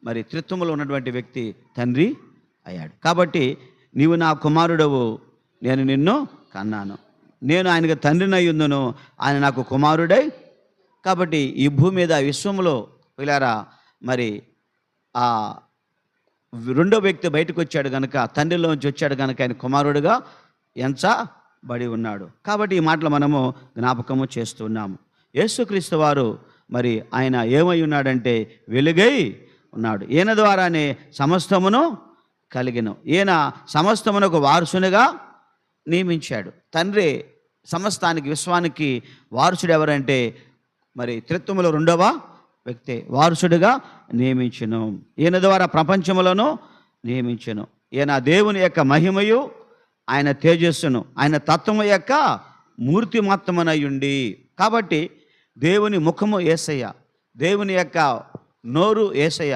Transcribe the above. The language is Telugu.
మరి త్రిత్వములో ఉన్నటువంటి వ్యక్తి తండ్రి అయ్యాడు. కాబట్టి నీవు నా కుమారుడవు, నేను నిన్ను కన్నాను, నేను ఆయనకు తండ్రిని అయ్యుందును, ఆయన నాకు కుమారుడై. కాబట్టి ఈ భూమి మీద విశ్వంలో పిల్లారా మరి ఆ రెండో వ్యక్తి బయటకు వచ్చాడు కనుక, తండ్రిలోంచి వచ్చాడు కనుక ఆయన కుమారుడుగా ఎంచబడి ఉన్నాడు. కాబట్టి ఈ మాటలు మనము జ్ఞాపకము చేస్తున్నాము. యేసుక్రీస్తు వారు మరి ఆయన ఏమై ఉన్నాడంటే వెలుగై ఉన్నాడు. ఈయన ద్వారానే సమస్తమును కలిగిన, ఈయన సమస్తమునకు వారసునిగా నియమించాడు. తండ్రి సమస్తానికి విశ్వానికి వారసుడు ఎవరంటే మరి త్రిత్వములో రెండవ వ్యక్తి వారసుడిగా నియమించును. ఈయన ద్వారా ప్రపంచములను నియమించును. ఈయన దేవుని యొక్క మహిమయు, ఆయన తేజస్సును, ఆయన తత్వము యొక్క మూర్తిమత్తమునయుండి. కాబట్టి దేవుని ముఖము యేసయ్య, దేవుని యొక్క నోరు యేసయ్య,